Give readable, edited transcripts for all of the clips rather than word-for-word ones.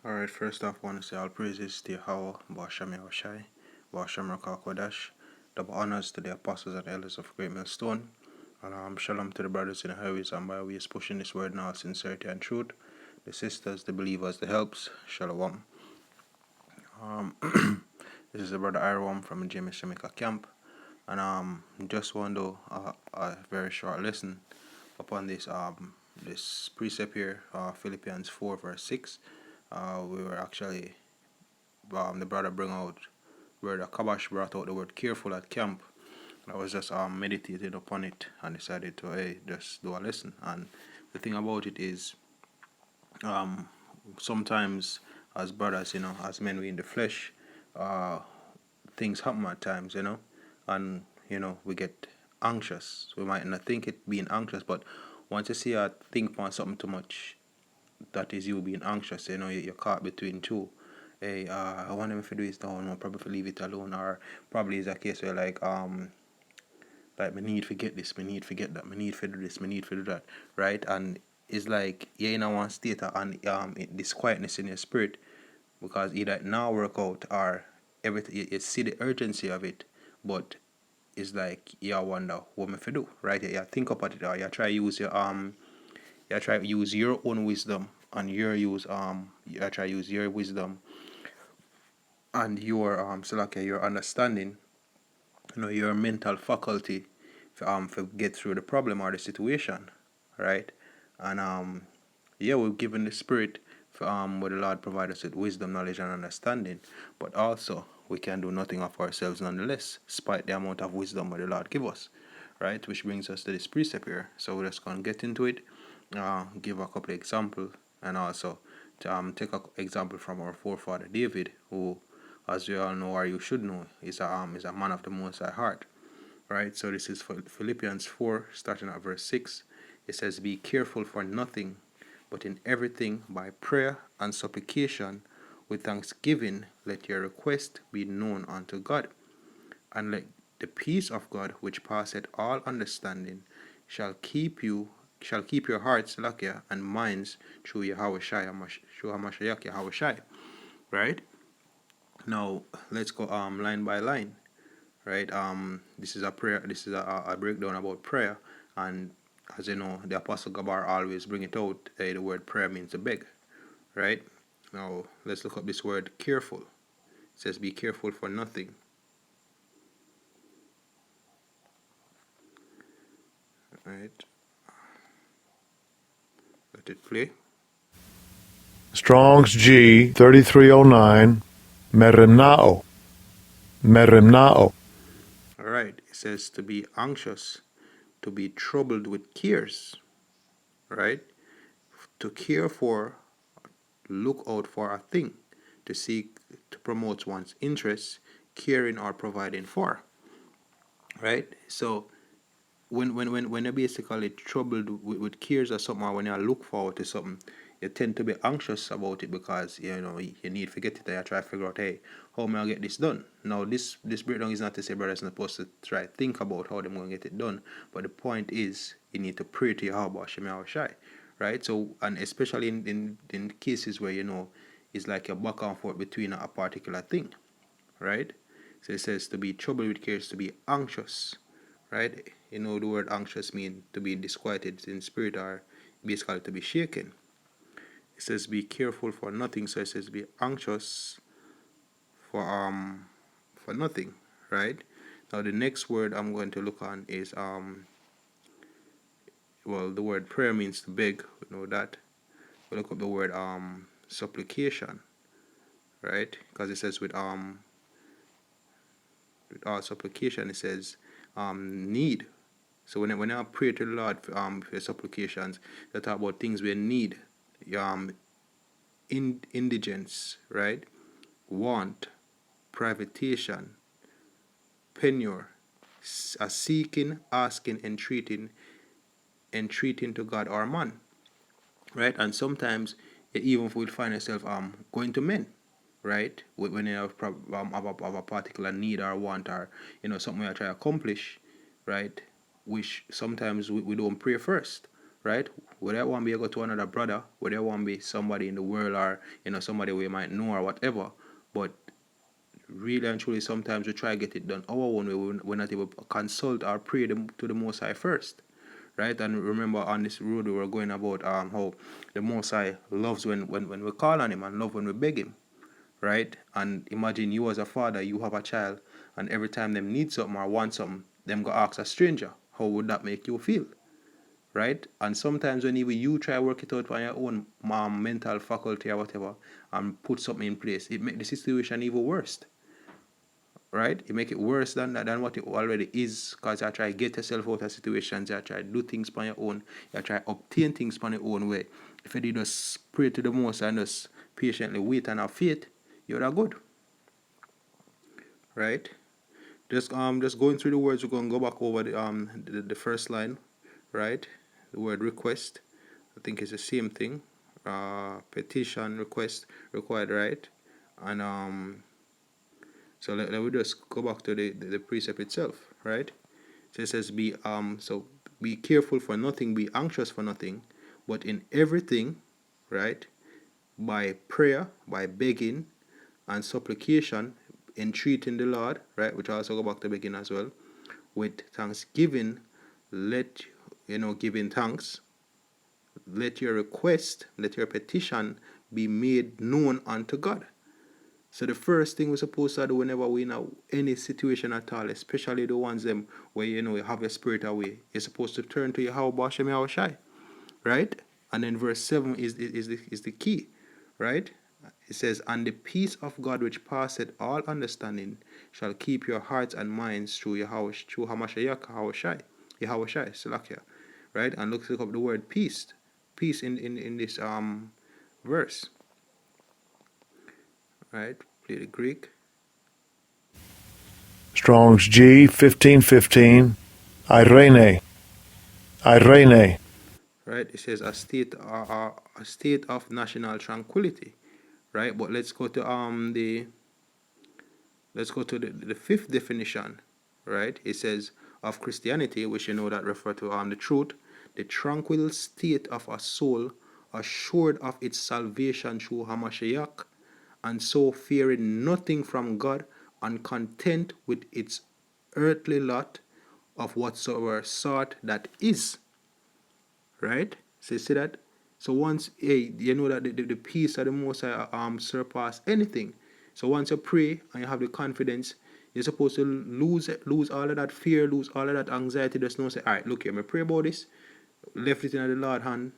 Alright, first off, I want to say all praises to Yahweh, Ba'ashem Yahushai, Ba'ashem Rakah Kodash, double honors to the apostles and elders of Great Millstone, and shalom to the brothers in the highways and byways pushing this word now, sincerity and truth, the sisters, the believers, the helps, shalom. This is the brother Iron from James Shemika camp, and just want to do a very short lesson upon this precept here, Philippians 4 verse 6. We were actually the brother Kabash brought out the word careful at camp. And I was just meditating upon it and decided to just do a lesson. And the thing about it is, sometimes as brothers, as men we in the flesh, things happen at times, and we get anxious. We might not think it being anxious, but once you see or think about something too much, that is you being anxious. You're caught between two. Hey, I want him to do this now, no, probably leave it alone, or probably is a case where like me need to get this, me need to get that, me need to do this, me need to do that, right? And it's like you're in a one state and this quietness in your spirit, because either it now work out or everything you see the urgency of it, but it's like you wonder what me to do, right? You think about it, or you try use your use your own wisdom and you try use your wisdom and your your understanding, your mental faculty for get through the problem or the situation, right? And we're given the spirit for where the Lord provide us with wisdom, knowledge, and understanding, but also we can do nothing of ourselves nonetheless, despite the amount of wisdom that the Lord give us, right? Which brings us to this precept here. So we're just gonna get into it, give a couple of examples, and also to take an example from our forefather David, who, as we all know, or you should know, is a man of the Most High heart, right? So this is Philippians 4, starting at verse 6. It says, "Be careful for nothing, but in everything by prayer and supplication with thanksgiving let your request be known unto God, and let the peace of God, which passeth all understanding, shall keep your hearts, Lakia, and minds through Hamashiach Yahushai." Right? Now let's go line by line. Right? This is a prayer. This is a breakdown about prayer, and as you know, the Apostle Gabar always bring it out. The word prayer means to beg. Right? Now let's look up this word careful. It says, "Be careful for nothing." Right? Let it play. Strong's G 3309 Merimnao. Alright, it says to be anxious, to be troubled with cares, right? To care for, look out for a thing, to seek to promote one's interests, caring or providing for, right? So when you're basically troubled with cares or something, or when you look forward to something, you tend to be anxious about it because you need to get it there. Try to figure out, hey, how am I gonna get this done? Now this breakdown is not to say brothers not supposed to try to think about how they're gonna get it done, but the point is you need to pray to Yahweh Shem Shy, right? So, and especially in cases where it's like a back and forth between a particular thing, right? So it says to be troubled with cares, to be anxious, right? The word anxious means to be disquieted in spirit, or basically to be shaken. It says be careful for nothing, so it says be anxious for nothing, right? Now the next word I'm going to look on is the word prayer means to beg. We know that. We look up the word supplication, right? Because it says with supplication, it says need. So when I pray to the Lord for supplications, they talk about things we need, indigence, right? Want, privatation, penure, a seeking, asking, entreating to God or man, right? And sometimes you even will find yourself going to men, right? When you have a particular need or want, or something you try to accomplish, right? Which sometimes we don't pray first, right? Whether it want be you go to another brother, whether it want be somebody in the world or somebody we might know or whatever, but really and truly sometimes we try to get it done our own way. We're not able to consult or pray to the Most High first, right? And remember on this road we were going about how the Most High loves when we call on Him and love when we beg Him, right? And imagine you as a father, you have a child, and every time them need something or want something, them go ask a stranger. How would that make you feel, right? And sometimes when even you try to work it out on your own mental faculty or whatever, and put something in place, it make the situation even worse, right? You make it worse than what it already is, because you try to get yourself out of situations, you try to do things on your own, you try to obtain things on your own way. If you did just pray to the Most and just patiently wait and have faith, you're that good, right? Just going through the words, we're going to go back over the first line, right? The word request, I think it's the same thing. Petition, request, required, right? And so let me just go back to the precept itself, right? So it says be careful for nothing, be anxious for nothing, but in everything, right, by prayer, by begging and supplication, entreating the Lord, right, which I also go back to begin as well, with thanksgiving, let giving thanks, let your request, let your petition be made known unto God. So the first thing we're supposed to do whenever we in any situation at all, especially the ones them where you have your spirit away, you're supposed to turn to Yahweh Hashem Yahushai, right? And then verse 7 is the key, right? It says, and the peace of God which passeth all understanding shall keep your hearts and minds through Hamashiach Yahushai, Salakia, right? And look up the word peace in this verse, right? Play the Greek. Strong's G 1515. Irene. Irene. Right, it says a state of national tranquility, right? But let's go to the fifth definition, right? It says of Christianity, which that refer to the truth, the tranquil state of a soul assured of its salvation through Hamashiach, and so fearing nothing from God and content with its earthly lot of whatsoever sort that is, right? So you see that? So once you know that the peace of the Most High surpass anything. So once you pray and you have the confidence, you're supposed to lose all of that fear, lose all of that anxiety. Just know say, all right, look here, I pray about this, left it in the Lord hand,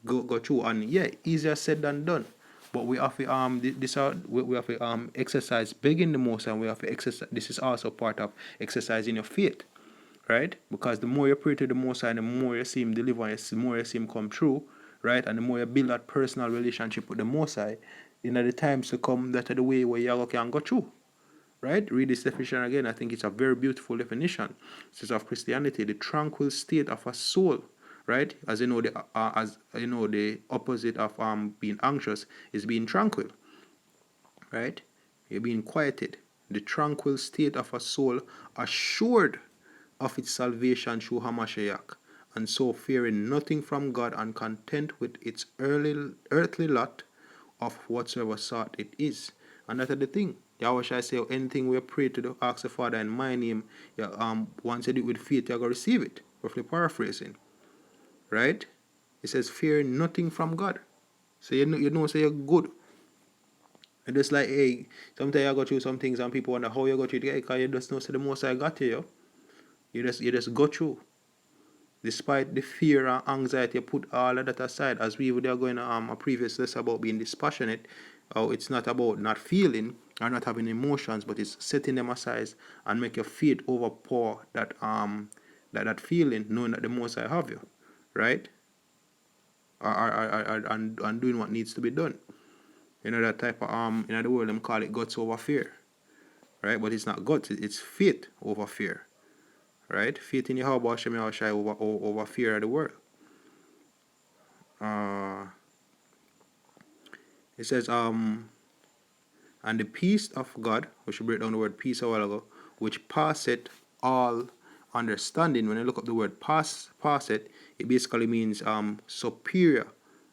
go through, and yeah, easier said than done. But we have to we have to exercise begging the Most, and we have to exercise. This is also part of exercising your faith, right? Because the more you pray to the Most High, the more you see Him deliver, the more you see Him come true, right? And the more you build that personal relationship with the Most High, the times to come, that are the way where you can go through, right? Read this definition again. I think it's a very beautiful definition. It says of Christianity, the tranquil state of a soul, right? As the opposite of being anxious is being tranquil, right? You're being quieted. The tranquil state of a soul assured of its salvation through Hamashiach, and so fearing nothing from God and content with its earthly lot of whatsoever sort it is. And that's the thing. Yahweh shall say anything we pray to ask the Father in my name, once you do it with faith, you're going to receive it. Roughly paraphrasing. Right? It says fear nothing from God. So say you're good. And just like, hey, sometimes you go through some things and people wonder how you go through it, because you just know say the most I got to you. You just go through. Despite the fear and anxiety, you put all of that aside. As we were going a previous lesson about being dispassionate, it's not about not feeling or not having emotions, but it's setting them aside and make your faith overpour that feeling, knowing that the Most I have you, right? And doing what needs to be done. That type of in the world them call it guts over fear, right? But it's not guts, it's faith over fear, right? Faith in Yahweh Hashem Yahushai over fear of the world. It says and the peace of God, we should break down the word peace a while ago, which passeth all understanding, when you look up the word posset, it basically means superior,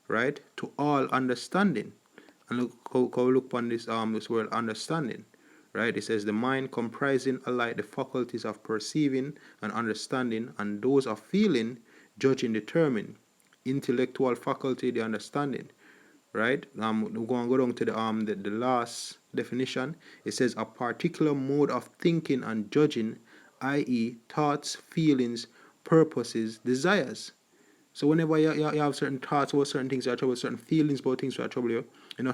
right, to all understanding. And look look upon this word understanding, right? It says the mind comprising alike the faculties of perceiving and understanding and those of feeling, judging, determining. Intellectual faculty, the understanding, right? We're going to go down to the last definition. It says a particular mode of thinking and judging, i.e., thoughts, feelings, purposes, desires. So whenever you have certain thoughts about certain things, you have trouble, certain feelings about things, you have trouble,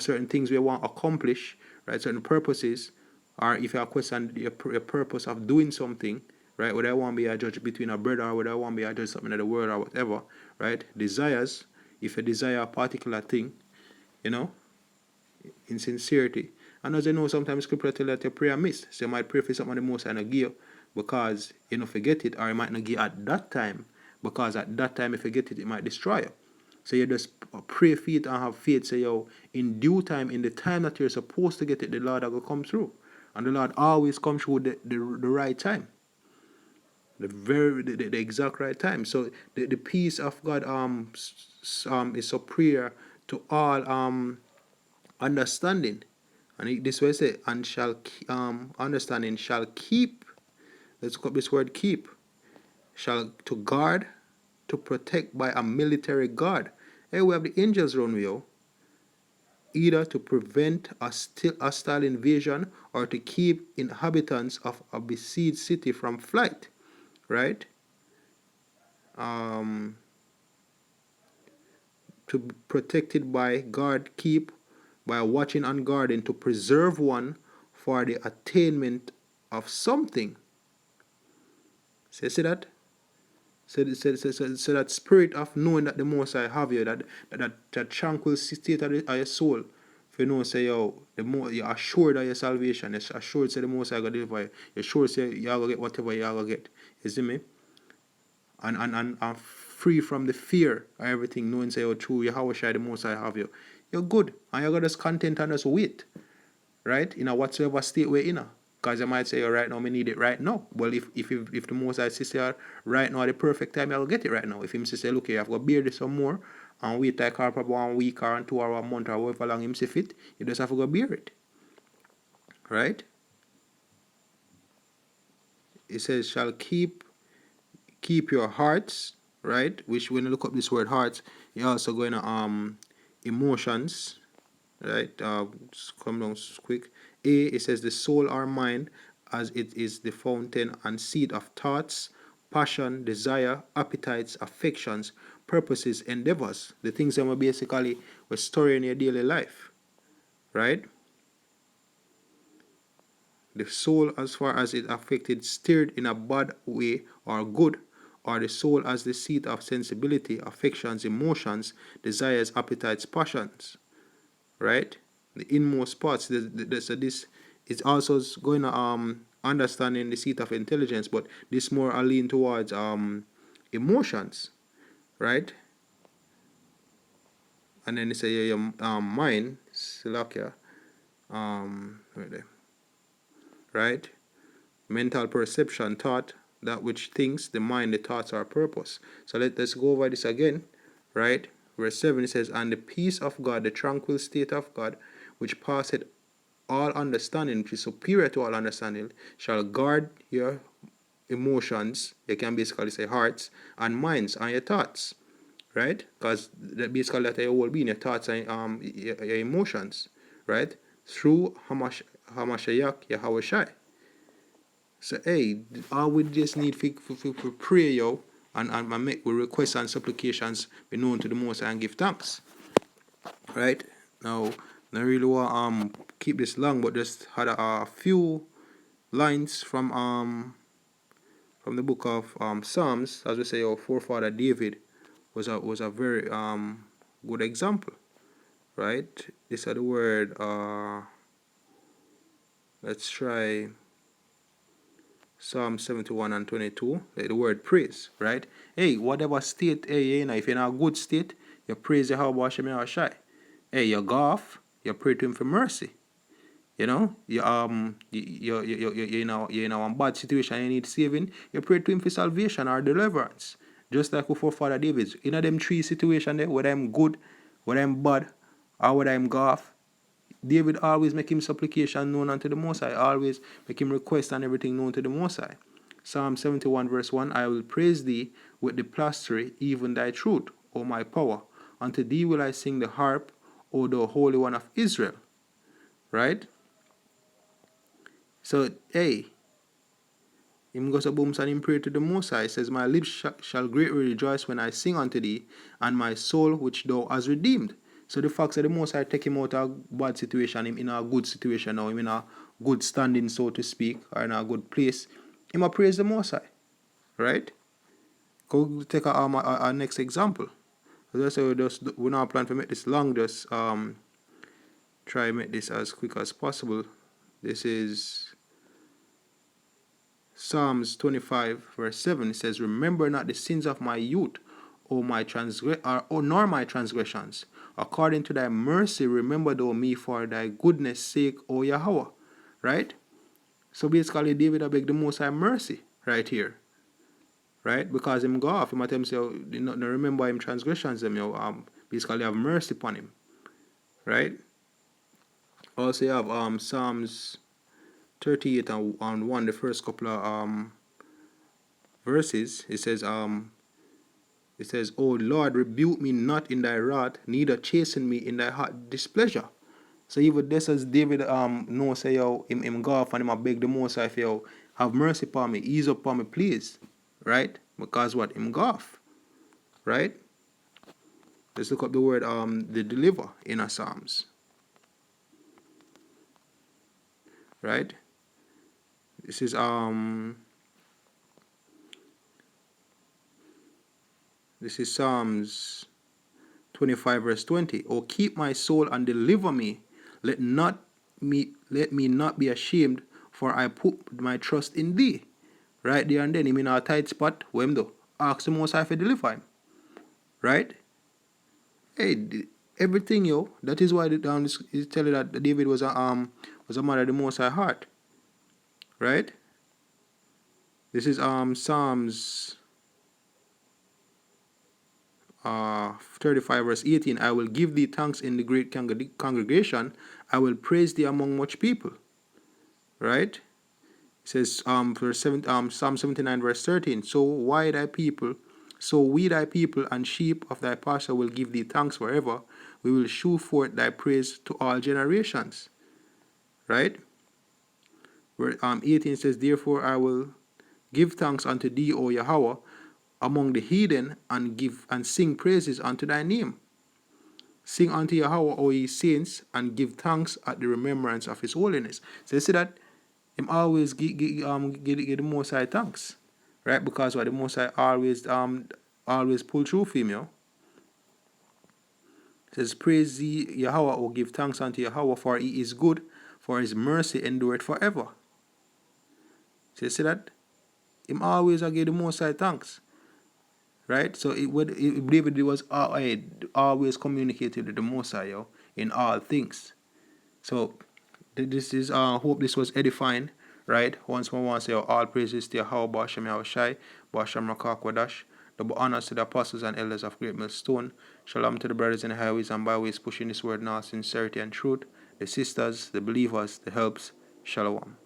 certain things you want to accomplish, right? Certain purposes, or if you have question your purpose of doing something, right? Whether I want to be a judge between a brother or whether I want to be a judge something in the world or whatever, right? Desires, if you desire a particular thing, in sincerity. And as you know, sometimes scripture tell you that your prayer miss. So you might pray for something the most and give you because you don't forget it, or you might not give at that time, because at that time if you get it might destroy you. So you just pray for it and have faith. Say, in due time, in the time that you're supposed to get it, the Lord will come through. And the Lord always comes through the right time. The exact right time. So the peace of God is superior to all understanding. And this way say, and shall understanding shall keep. Let's look up this word keep. Shall to guard, to protect by a military guard. Hey, we have the angels around you, either to prevent a hostile invasion or to keep inhabitants of a besieged city from flight, right? To be protected by guard, keep, by watching and guarding, to preserve one for the attainment of something. See that? So that spirit of knowing that the Most High have you, that tranquil state of your soul, if you know, say, the more you're assured of your salvation, you're assured, say, the Most High going to deliver you, you're sure, say, you're going to get whatever you're going to get. You see me? And free from the fear of everything, knowing, say, true, Yahweh Shai, the Most High have you. You're good. And you're going to just content and just wait. Right? In a whatsoever state we're in. Because you might say, right now, I need it right now. Well, if the Most High says, right now, at the perfect time, I'll get it right now. If him say, look, you have to bear this some more, and wait like probably 1 week or 2 or a month or however long him say fit, you just have to go bear it. Right? It says, shall keep your hearts, right? Which, when you look up this word hearts, you're also going to emotions, right? Just come down quick. It says the soul or mind, as it is the fountain and seat of thoughts, passion, desire, appetites, affections, purposes, endeavors. The things that are basically we're storing in your daily life, right? The soul, as far as it affected, steered in a bad way or good, or the soul as the seat of sensibility, affections, emotions, desires, appetites, passions, right? The inmost parts. So this is also going to understanding the seat of intelligence, but this more I lean towards emotions, right? And then they say your mind, Silakia, right? Mental perception, thought, that which thinks, the mind, the thoughts are purpose. So let's go over this again, right? Verse 7, it says, and the peace of God, the tranquil state of God, which passeth all understanding, which is superior to all understanding, shall guard your emotions, you can basically say hearts, and minds, and your thoughts, right? Because basically that your whole being, your thoughts and your emotions, right? Through Hamashiach Yahweh Shai. So, hey, all we just need for pray, and make with requests and supplications be known to the Most High and give thanks. Right? Now, I really want keep this long, but just had a few lines from the book of Psalms. As we say, our forefather David was a very good example. Right? This is the word. Let's try Psalm 71 and 22, the word praise, right? Hey, whatever state, hey, if you're in a good state, you praise Yahweh Hashem Yahweh Shai. Hey, you go off, you pray to him for mercy. You know, you're in a bad situation, you need saving, you pray to him for salvation or deliverance. Just like with our Father David. In them three situations there, whether I'm good, whether I'm bad, or whether I'm golf, David always make him supplication known unto the Most High, always make him request and everything known to the Most High. Psalm 71 verse 1, I will praise thee with the psaltery, even thy truth, O my power. Unto thee will I sing the harp, O the Holy One of Israel. Right? So, hey, him goes a booms and him pray to the Most High. He says, my lips shall greatly rejoice when I sing unto thee, and my soul which thou hast redeemed. So the fact that the Most High take him out of a bad situation, him in a good situation now, him in a good standing, so to speak, or in a good place, him a praise the Most High. Right? Go take our next example. As I say, we not plan to make this long, just try to make this as quick as possible. This is Psalms 25 verse 7. It says, remember not the sins of my youth, nor my transgressions. According to thy mercy, remember thou me for thy goodness sake, O Yahweh. Right? So basically, David beg the Most High mercy right here. Right? Because him go off, him might say, not remember him transgressions, basically have mercy upon him. Right? Also you have Psalms 38 and 1, the first couple of verses. It says, O Lord, rebuke me not in thy wrath, neither chasten me in thy hot displeasure. So even this as David know say him go off and him a beg the Most High for have mercy upon me, ease upon me, please. Right? Because what? Him go off. Right? Let's look up the word the deliver in our Psalms. Right? This is Psalms 25 verse 20. O keep my soul and deliver me. Let me not be ashamed, for I put my trust in thee. Right there and then, him in a tight spot, what him do? Ask the Most High to deliver him. Right? Hey, everything, yo. That is why is telling that David was a man of the Most High heart. Right? This is Psalms 35 verse 18. I will give thee thanks in the great congregation. I will praise thee among much people. Right? It says Psalm 79 verse 13. So we thy people and sheep of thy pasture will give thee thanks forever. We will shew forth thy praise to all generations. Right? Where 18 says, therefore I will give thanks unto thee, O Yahweh, among the heathen, and sing praises unto thy name. Sing unto Yahweh, O ye saints, and give thanks at the remembrance of his holiness. So you see that him always give the Most High thanks. Right? Because what the Most High always pull through for him, yo. It says, praise ye Yahweh, or give thanks unto Yahweh, for he is good, for his mercy endureth forever. So you see that? Him always give the Most High thanks. Right? So David was always communicated with the Most High, yo, in all things. So this is hope this was edifying. Right? Once more want to say all praises to Yahweh Basham Yahushai, Basham Rakakwadash, double honors to the apostles and elders of Great Millstone. Shalom to the brothers in the highways and byways pushing this word in all sincerity and truth. The sisters, the believers, the helps. Shalom.